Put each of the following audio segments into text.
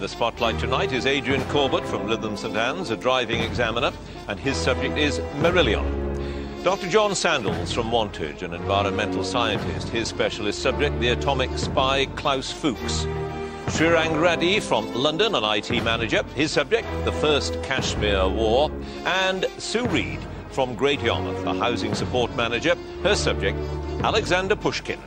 In the spotlight tonight is Adrian Corbett from Lytham St Anne's, a driving examiner, and his subject is Marillion. Dr. John Sandals from Wantage, an environmental scientist. His specialist subject, the atomic spy Klaus Fuchs. Srirang Reddy from London, an IT manager. His subject, the First Kashmir War. And Sue Reed from Great Yarmouth, a housing support manager. Her subject, Alexander Pushkin.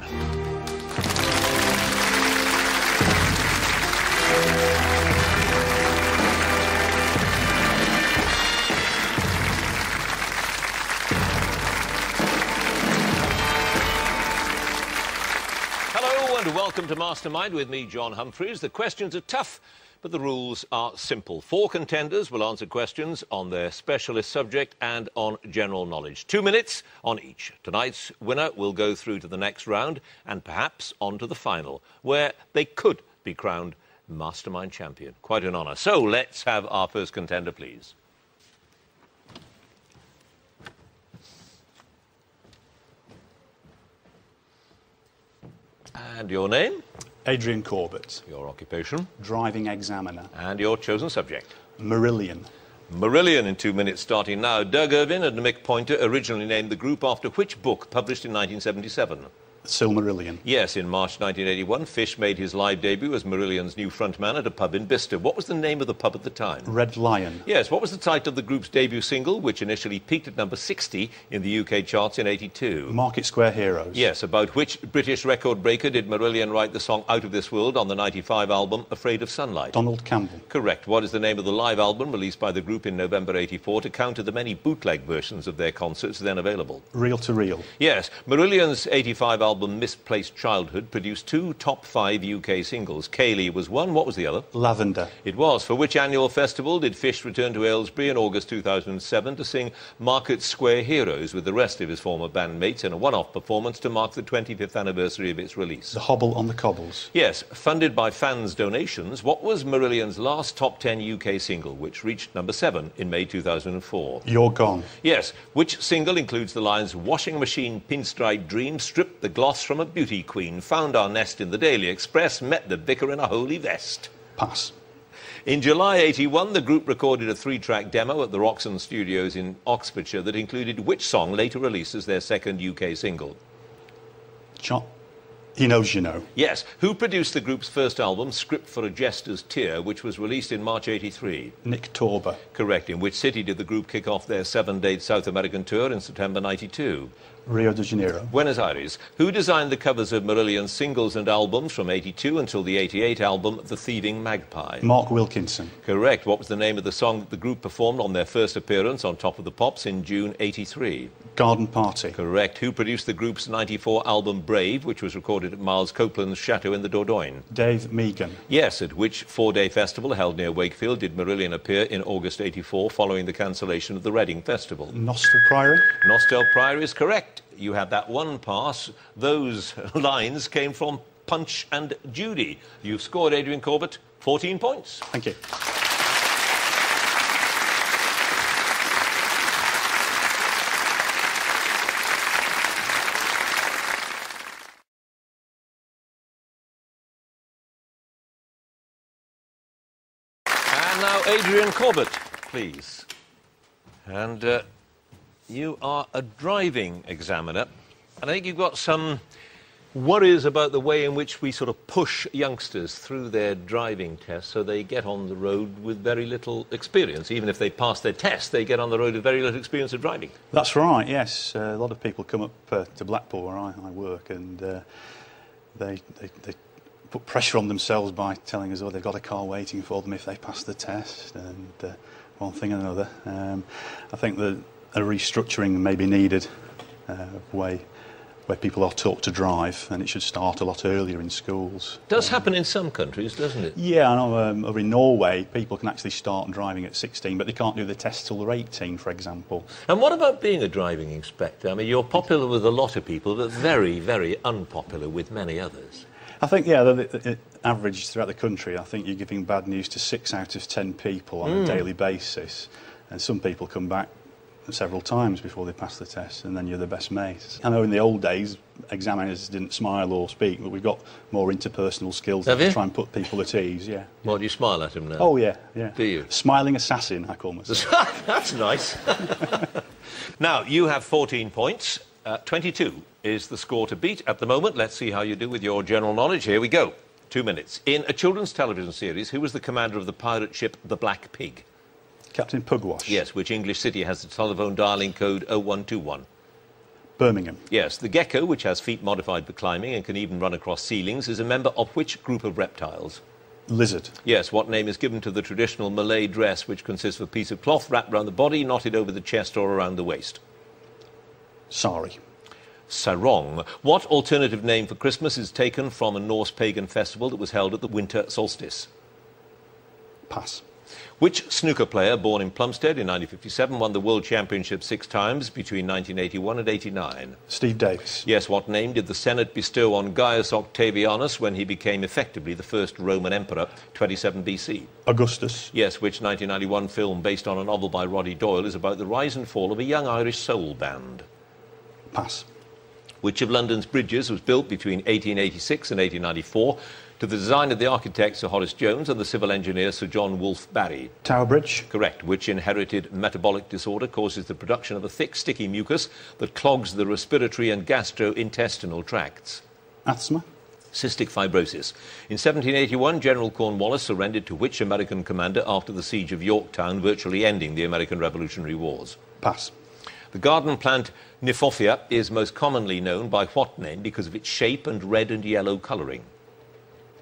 Welcome to Mastermind with me, John Humphreys. The questions are tough, but the rules are simple. 4 contenders will answer questions on their specialist subject and on general knowledge. 2 minutes on each. Tonight's winner will go through to the next round and perhaps on to the final, where they could be crowned Mastermind champion. Quite an honour. So let's have our first contender, please. And your name? Adrian Corbett. Your occupation? Driving examiner. And your chosen subject? Marillion. Marillion in 2 minutes starting now. Doug Irvin and Mick Pointer originally named the group after which book published in 1977? Silmarillion. Yes, in March 1981, Fish made his live debut as Marillion's new frontman at a pub in Bicester. What was the name of the pub at the time? Red Lion. Yes, what was the title of the group's debut single, which initially peaked at number 60 in the UK charts in 82? Market Square Heroes. Yes, about which British record breaker did Marillion write the song Out of This World on the 95 album Afraid of Sunlight? Donald Campbell. Correct. What is the name of the live album released by the group in November 84 to counter the many bootleg versions of their concerts then available? Reel to Reel. Yes, Marillion's 85 album Misplaced Childhood produced 2 top 5 UK singles. Kaylee was one. What was the other? Lavender. It was. For which annual festival did Fish return to Aylesbury in August 2007 to sing Market Square Heroes with the rest of his former bandmates in a one-off performance to mark the 25th anniversary of its release? The Hobble on the Cobbles. Yes. Funded by fans' donations, what was Marillion's last top 10 UK single, which reached number 7 in May 2004? You're Gone. Yes. Which single includes the lines Washing Machine Pinstripe Dream, Stripped the Gloss from a Beauty Queen, Found Our Nest in the Daily Express, Met the Vicar in a Holy Vest? Pass. In July 81, the group recorded a 3-track demo at the Roxon Studios in Oxfordshire that included which song later released as their second UK single? He Knows You Know. Yes. Who produced the group's first album, Script for a Jester's Tear, which was released in March 83? Nick Torber. Correct. In which city did the group kick off their 7-date South American tour in September 92? Rio de Janeiro. Buenos Aires. Who designed the covers of Marillion's singles and albums from 82 until the 88 album The Thieving Magpie? Mark Wilkinson. Correct. What was the name of the song that the group performed on their first appearance on Top of the Pops in June 83? Garden Party. Correct. Who produced the group's 94 album Brave, which was recorded at Miles Copeland's chateau in the Dordogne? Dave Meegan. Yes. At which 4-day festival held near Wakefield did Marillion appear in August 84 following the cancellation of the Reading Festival? Nostell Priory. Nostell Priory is correct. You had that one pass. Those lines came from Punch and Judy. You've scored, Adrian Corbett, 14 points. Thank you. And now, Adrian Corbett, please. And you are a driving examiner, and I think you've got some worries about the way in which we sort of push youngsters through their driving tests so they get on the road with very little experience. Even if they pass their test, they get on the road with very little experience of driving. That's right, yes. A lot of people come up to Blackpool where I work, and they put pressure on themselves by telling us, oh, they've got a car waiting for them if they pass the test, and one thing and another. I think that a restructuring may be needed, where people are taught to drive, and it should start a lot earlier in schools. Does happen in some countries, doesn't it? Yeah, I know. Over in Norway, people can actually start driving at 16, but they can't do the test till they're 18, for example. And what about being a driving inspector? I mean, you're popular with a lot of people, but very, very unpopular with many others. I think, yeah, the average throughout the country, I think you're giving bad news to 6 out of 10 people on a daily basis, and some people come back several times before they pass the test, and then you're the best mate. I know in the old days, examiners didn't smile or speak, but we've got more interpersonal skills to try and put people at ease, yeah. Well, do you smile at him now? Oh, yeah, yeah. Do you? Smiling assassin, I call myself. That's nice. Now, you have 14 points. 22 is the score to beat at the moment. Let's see how you do with your general knowledge. Here we go. 2 minutes. In a children's television series, who was the commander of the pirate ship The Black Pig? Captain Pugwash. Yes, which English city has the telephone dialing code 0121? Birmingham. Yes, the gecko, which has feet modified for climbing and can even run across ceilings, is a member of which group of reptiles? Lizard. Yes, what name is given to the traditional Malay dress, which consists of a piece of cloth wrapped around the body, knotted over the chest or around the waist? Sari. Sarong. What alternative name for Christmas is taken from a Norse pagan festival that was held at the winter solstice? Pass. Which snooker player, born in Plumstead in 1957, won the World Championship 6 times between 1981 and 89? Steve Davis. Yes, what name did the Senate bestow on Gaius Octavianus when he became effectively the first Roman emperor, 27 BC? Augustus. Yes, which 1991 film based on a novel by Roddy Doyle is about the rise and fall of a young Irish soul band? Pass. Which of London's bridges was built between 1886 and 1894 to the design of the architect Sir Horace Jones and the civil engineer Sir John Wolfe Barry? Tower Bridge. Correct. Which inherited metabolic disorder causes the production of a thick, sticky mucus that clogs the respiratory and gastrointestinal tracts? Asthma. Cystic fibrosis. In 1781, General Cornwallis surrendered to which American commander after the siege of Yorktown, virtually ending the American Revolutionary Wars? Pass. The garden plant Nymphofia is most commonly known by what name because of its shape and red and yellow colouring?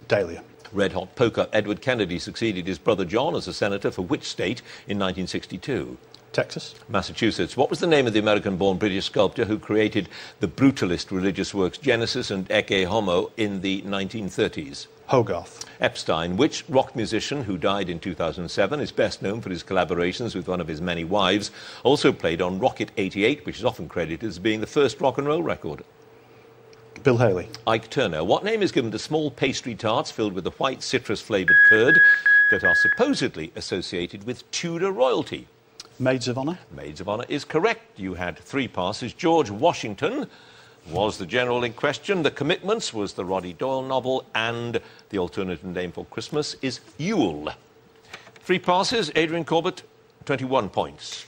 Dahlia. Red hot poker. Edward Kennedy succeeded his brother John as a senator for which state in 1962? Texas. Massachusetts. What was the name of the American-born British sculptor who created the brutalist religious works Genesis and Ecce Homo in the 1930s? Hogarth. Epstein. Which rock musician who died in 2007 is best known for his collaborations with one of his many wives, also played on Rocket 88, which is often credited as being the first rock and roll record? Bill Haley. Ike Turner. What name is given to small pastry tarts filled with a white citrus-flavoured curd that are supposedly associated with Tudor royalty? Maids of Honour. Maids of Honour is correct. You had 3 passes. George Washington was the general in question. The Commitments was the Roddy Doyle novel, and the alternative name for Christmas is Yule. 3 passes. Adrian Corbett, 21 points.